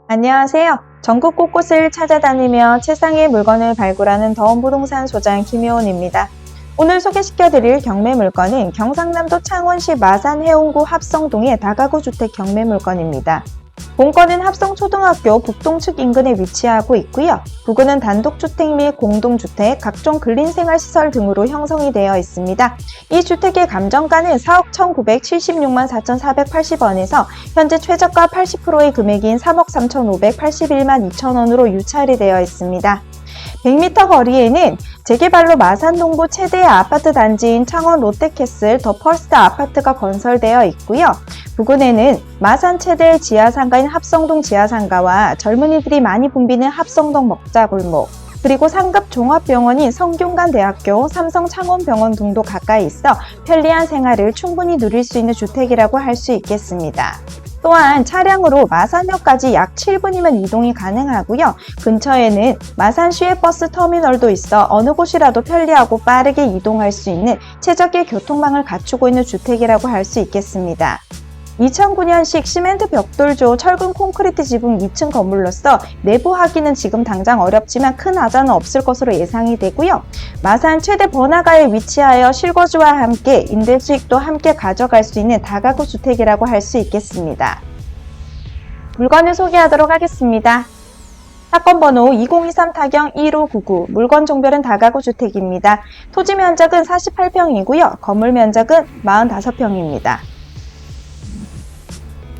안녕하세요. 전국 곳곳을 찾아다니며 최상의 물건을 발굴하는 더원부동산 소장 김효은입니다. 오늘 소개시켜드릴 경매물건은 경상남도 창원시 마산해운구 합성동의 다가구 주택 경매물건입니다. 본건은 합성초등학교 북동측 인근에 위치하고 있고요. 부근은 단독주택 및 공동주택, 각종 근린생활시설 등으로 형성이 되어 있습니다. 이 주택의 감정가는 4억 1,976만 4,480원에서 현재 최저가 80%의 금액인 3억 3,581만 2천원으로 유찰이 되어 있습니다. 100m 거리에는 재개발로 마산 동구 최대의 아파트 단지인 창원 롯데캐슬 더 펄스트 아파트가 건설되어 있고요. 부근에는 마산 최대의 지하상가인 합성동 지하상가와 젊은이들이 많이 붐비는 합성동 먹자골목, 그리고 상급 종합병원인 성균관대학교, 삼성창원병원 등도 가까이 있어 편리한 생활을 충분히 누릴 수 있는 주택이라고 할 수 있겠습니다. 또한 차량으로 마산역까지 약 7분이면 이동이 가능하고요. 근처에는 마산 시외버스 터미널도 있어 어느 곳이라도 편리하고 빠르게 이동할 수 있는 최적의 교통망을 갖추고 있는 주택이라고 할 수 있겠습니다. 2009년식 시멘트 벽돌조 철근 콘크리트 지붕 2층 건물로서 내부 하기는 지금 당장 어렵지만 큰 하자는 없을 것으로 예상이 되고요. 마산 최대 번화가에 위치하여 실거주와 함께 임대 수익도 함께 가져갈 수 있는 다가구 주택이라고 할 수 있겠습니다. 물건을 소개하도록 하겠습니다. 사건 번호 2023-1599, 물건 종별은 다가구 주택입니다. 토지 면적은 48평이고요. 건물 면적은 45평입니다.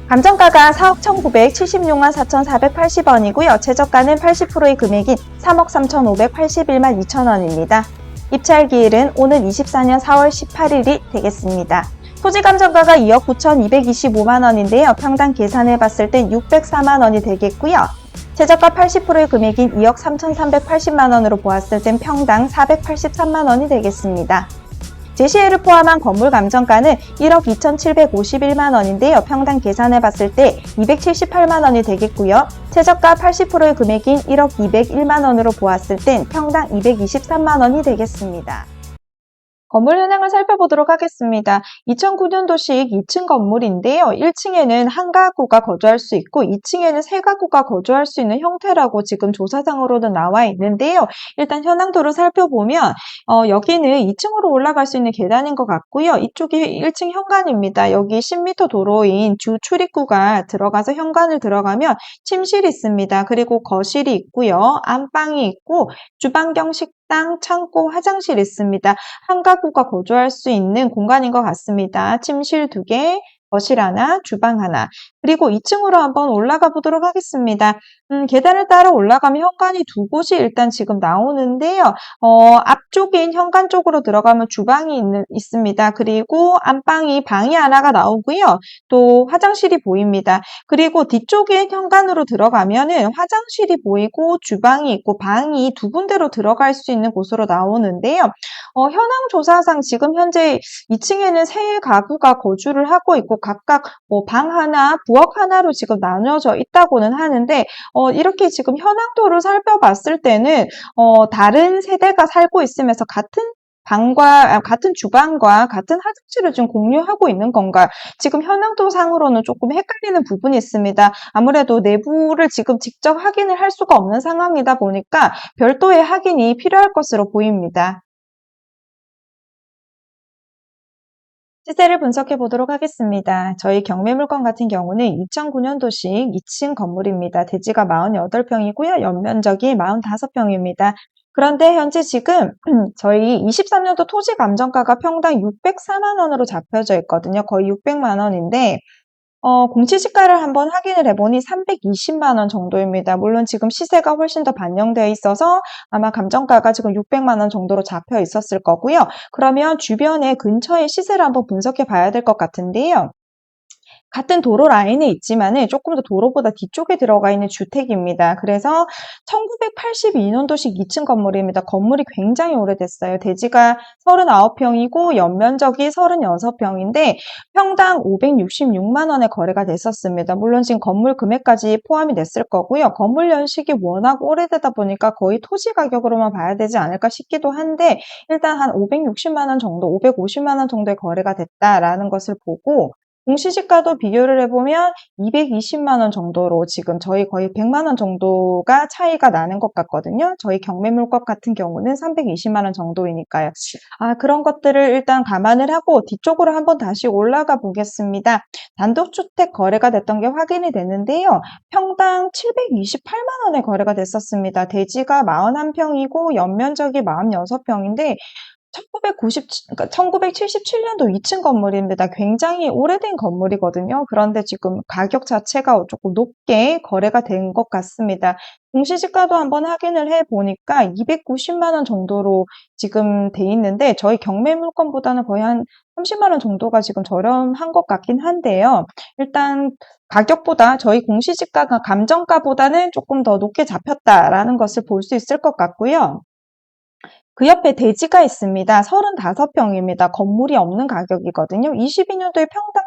감정가가 4억 1,976만 4,480원이고요. 최저가는 80%의 금액인 3억 3,581만 2천원입니다. 입찰기일은 오는 24년 4월 18일이 되겠습니다. 토지 감정가가 2억 9,225만원인데요. 평당 계산해봤을 땐 604만원이 되겠고요. 최저가 80%의 금액인 2억 3,380만원으로 보았을 땐 평당 483만원이 되겠습니다. 제시회를 포함한 건물 감정가는 1억 2,751만원인데요. 평당 계산해봤을 때 278만원이 되겠고요. 최저가 80%의 금액인 1억 201만원으로 보았을 땐 평당 223만원이 되겠습니다. 건물 현황을 살펴보도록 하겠습니다. 2009년도식 2층 건물인데요. 1층에는 한 가구가 거주할 수 있고 2층에는 세 가구가 거주할 수 있는 형태라고 지금 조사상으로는 나와 있는데요. 일단 현황도를 살펴보면 여기는 2층으로 올라갈 수 있는 계단인 것 같고요. 이쪽이 1층 현관입니다. 여기 10m 도로인 주 출입구가 들어가서 현관을 들어가면 침실이 있습니다. 그리고 거실이 있고요. 안방이 있고 주방 겸 식당, 창고, 화장실 있습니다. 한 가구가 거주할 수 있는 공간인 것 같습니다. 침실 2개, 거실 하나, 주방 하나. 그리고 2층으로 한번 올라가 보도록 하겠습니다. 계단을 따라 올라가면 현관이 두 곳이 일단 지금 나오는데요. 앞쪽인 현관 쪽으로 들어가면 주방이 있습니다. 그리고 안방이 방이 하나가 나오고요. 또 화장실이 보입니다. 그리고 뒤쪽인 현관으로 들어가면은 화장실이 보이고 주방이 있고 방이 두 군데로 들어갈 수 있는 곳으로 나오는데요. 현황 조사상 지금 현재 2층에는 세 가구가 거주를 하고 있고 각각 방 하나, 부엌 하나로 지금 나눠져 있다고는 하는데 이렇게 지금 현황도를 살펴봤을 때는 다른 세대가 살고 있으면서 같은 주방과 같은 화장실을 좀 공유하고 있는 건가? 지금 현황도 상으로는 조금 헷갈리는 부분이 있습니다. 아무래도 내부를 지금 직접 확인을 할 수가 없는 상황이다 보니까 별도의 확인이 필요할 것으로 보입니다. 시세를 분석해 보도록 하겠습니다. 저희 경매물건 같은 경우는 2009년도식 2층 건물입니다. 대지가 48평이고요. 연면적이 45평입니다. 그런데 현재 지금 저희 23년도 토지 감정가가 평당 604만 원으로 잡혀져 있거든요. 거의 600만 원인데 공시지가를 한번 확인을 해보니 320만 원 정도입니다. 물론 지금 시세가 훨씬 더 반영되어 있어서 아마 감정가가 지금 600만 원 정도로 잡혀 있었을 거고요. 그러면 주변에 근처의 시세를 한번 분석해 봐야 될 것 같은데요. 같은 도로 라인에 있지만은 조금 더 도로보다 뒤쪽에 들어가 있는 주택입니다. 그래서 1982년도식 2층 건물입니다. 건물이 굉장히 오래됐어요. 대지가 39평이고 연면적이 36평인데 평당 566만 원에 거래가 됐었습니다. 물론 지금 건물 금액까지 포함이 됐을 거고요. 건물 연식이 워낙 오래되다 보니까 거의 토지 가격으로만 봐야 되지 않을까 싶기도 한데 일단 한 560만 원 정도, 550만 원 정도의 거래가 됐다라는 것을 보고 공시지가도 비교를 해보면 220만 원 정도로 지금 저희 거의 100만 원 정도가 차이가 나는 것 같거든요. 저희 경매물건 같은 경우는 320만 원 정도이니까요. 그런 것들을 일단 감안을 하고 뒤쪽으로 한번 다시 올라가 보겠습니다. 단독주택 거래가 됐던 게 확인이 됐는데요. 평당 728만 원에 거래가 됐었습니다. 대지가 41평이고 연면적이 46평인데 1977년도 2층 건물입니다. 굉장히 오래된 건물이거든요. 그런데 지금 가격 자체가 조금 높게 거래가 된 것 같습니다. 공시지가도 한번 확인을 해보니까 290만 원 정도로 지금 돼 있는데 저희 경매 물건보다는 거의 한 30만 원 정도가 지금 저렴한 것 같긴 한데요. 일단 가격보다 저희 공시지가가 감정가보다는 조금 더 높게 잡혔다라는 것을 볼 수 있을 것 같고요. 그 옆에 대지가 있습니다. 35평입니다. 건물이 없는 가격이거든요. 22년도에 평당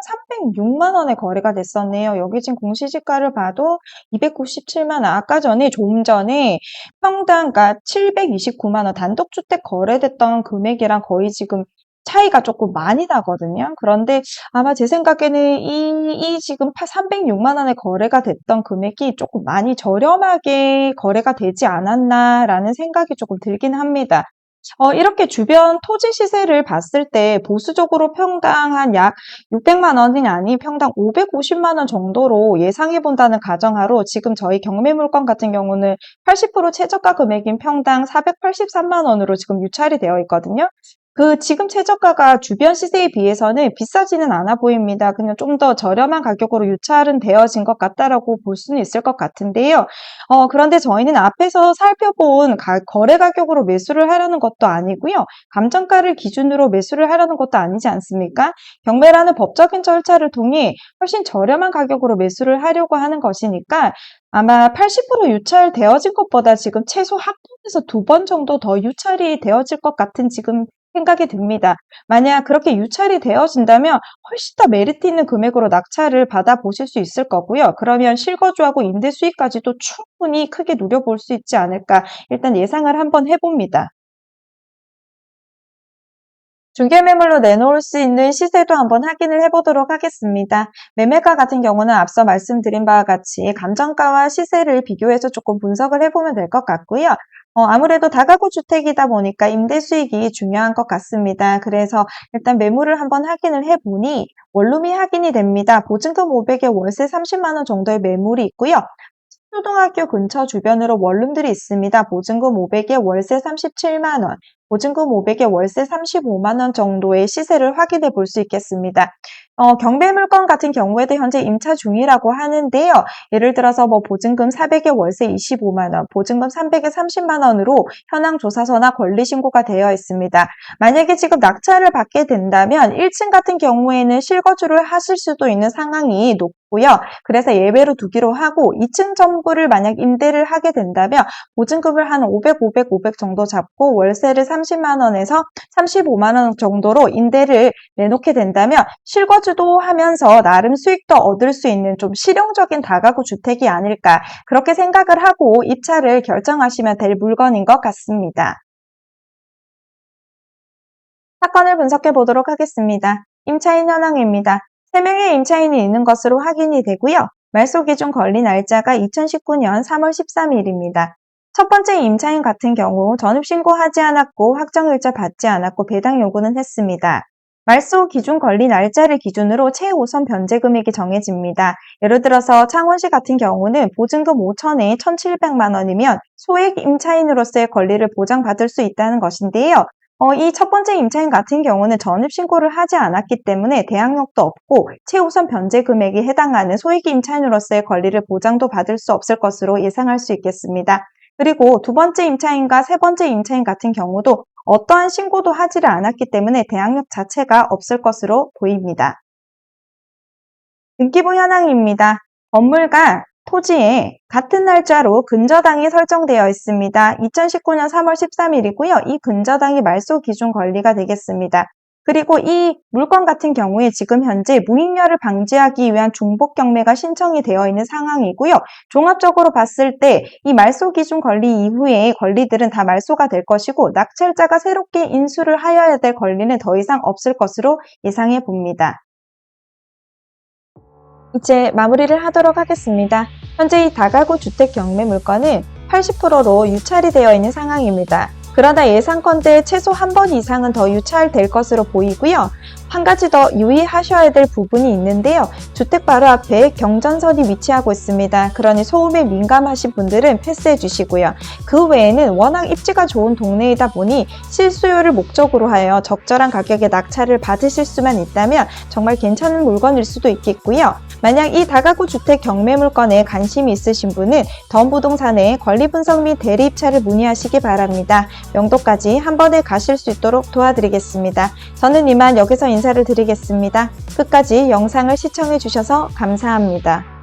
306만 원에 거래가 됐었네요. 여기 지금 공시지가를 봐도 297만 원. 아까 전에 좀 전에 평당가 729만 원 단독주택 거래됐던 금액이랑 거의 지금 차이가 조금 많이 나거든요. 그런데 아마 제 생각에는 이 지금 306만 원에 거래가 됐던 금액이 조금 많이 저렴하게 거래가 되지 않았나라는 생각이 조금 들긴 합니다. 이렇게 주변 토지 시세를 봤을 때 보수적으로 평당 한 약 600만 원이 아닌 평당 550만 원 정도로 예상해 본다는 가정하로 지금 저희 경매 물건 같은 경우는 80% 최저가 금액인 평당 483만 원으로 지금 유찰이 되어 있거든요. 지금 최저가가 주변 시세에 비해서는 비싸지는 않아 보입니다. 그냥 좀 더 저렴한 가격으로 유찰은 되어진 것 같다라고 볼 수는 있을 것 같은데요. 그런데 저희는 앞에서 살펴본 거래 가격으로 매수를 하려는 것도 아니고요. 감정가를 기준으로 매수를 하려는 것도 아니지 않습니까? 경매라는 법적인 절차를 통해 훨씬 저렴한 가격으로 매수를 하려고 하는 것이니까 아마 80% 유찰되어진 것보다 지금 최소 한 번에서 두 번 정도 더 유찰이 되어질 것 같은 지금 생각이 듭니다. 만약 그렇게 유찰이 되어진다면 훨씬 더 메리트 있는 금액으로 낙찰을 받아보실 수 있을 거고요. 그러면 실거주하고 임대 수익까지도 충분히 크게 누려볼 수 있지 않을까 일단 예상을 한번 해봅니다. 중개매물로 내놓을 수 있는 시세도 한번 확인을 해보도록 하겠습니다. 매매가 같은 경우는 앞서 말씀드린 바와 같이 감정가와 시세를 비교해서 조금 분석을 해보면 될 것 같고요. 아무래도 다가구 주택이다 보니까 임대 수익이 중요한 것 같습니다. 그래서 일단 매물을 한번 확인을 해보니 원룸이 확인이 됩니다. 보증금 500에 월세 30만 원 정도의 매물이 있고요. 초등학교 근처 주변으로 원룸들이 있습니다. 보증금 500에 월세 37만 원, 보증금 500에 월세 35만 원 정도의 시세를 확인해 볼 수 있겠습니다. 경매 물건 같은 경우에도 현재 임차 중이라고 하는데요. 예를 들어서 보증금 400에 월세 25만 원, 보증금 300에 30만 원으로 현황 조사서나 권리 신고가 되어 있습니다. 만약에 지금 낙찰을 받게 된다면 1층 같은 경우에는 실거주를 하실 수도 있는 상황이 높고요. 그래서 예외로 두기로 하고 2층 전부를 만약 임대를 하게 된다면 보증금을 한 500 정도 잡고 월세를 30만 원에서 35만 원 정도로 임대를 내놓게 된다면 실거주도 하면서 나름 수익도 얻을 수 있는 좀 실용적인 다가구 주택이 아닐까 그렇게 생각을 하고 입찰을 결정하시면 될 물건인 것 같습니다. 사건을 분석해 보도록 하겠습니다. 임차인 현황입니다. 3명의 임차인이 있는 것으로 확인이 되고요. 말소 기준 권리 날짜가 2019년 3월 13일입니다. 첫 번째 임차인 같은 경우 전입신고하지 않았고 확정일자 받지 않았고 배당 요구는 했습니다. 말소 기준 권리 날짜를 기준으로 최우선 변제 금액이 정해집니다. 예를 들어서 창원시 같은 경우는 보증금 5천에 1,700만 원이면 소액 임차인으로서의 권리를 보장받을 수 있다는 것인데요. 이 첫 번째 임차인 같은 경우는 전입신고를 하지 않았기 때문에 대항력도 없고 최우선 변제 금액에 해당하는 소액 임차인으로서의 권리를 보장도 받을 수 없을 것으로 예상할 수 있겠습니다. 그리고 두 번째 임차인과 세 번째 임차인 같은 경우도 어떠한 신고도 하지를 않았기 때문에 대항력 자체가 없을 것으로 보입니다. 등기부 현황입니다. 건물과 토지에 같은 날짜로 근저당이 설정되어 있습니다. 2019년 3월 13일이고요. 이 근저당이 말소 기준 권리가 되겠습니다. 그리고 이 물건 같은 경우에 지금 현재 무익녀를 방지하기 위한 중복 경매가 신청이 되어 있는 상황이고요. 종합적으로 봤을 때 이 말소 기준 권리 이후에 권리들은 다 말소가 될 것이고 낙찰자가 새롭게 인수를 하여야 될 권리는 더 이상 없을 것으로 예상해 봅니다. 이제 마무리를 하도록 하겠습니다. 현재 이 다가구 주택 경매 물건은 80%로 유찰이 되어 있는 상황입니다. 그러나 예상컨대 최소 한 번 이상은 더 유찰될 것으로 보이고요. 한 가지 더 유의하셔야 될 부분이 있는데요. 주택 바로 앞에 경전선이 위치하고 있습니다. 그러니 소음에 민감하신 분들은 패스해 주시고요. 그 외에는 워낙 입지가 좋은 동네이다 보니 실수요를 목적으로 하여 적절한 가격에 낙찰을 받으실 수만 있다면 정말 괜찮은 물건일 수도 있겠고요. 만약 이 다가구 주택 경매 물건에 관심이 있으신 분은 덤부동산의 권리분석 및 대리입찰을 문의하시기 바랍니다. 명도까지 한 번에 가실 수 있도록 도와드리겠습니다. 저는 이만 여기서 인사를 드리겠습니다. 끝까지 영상을 시청해 주셔서 감사합니다.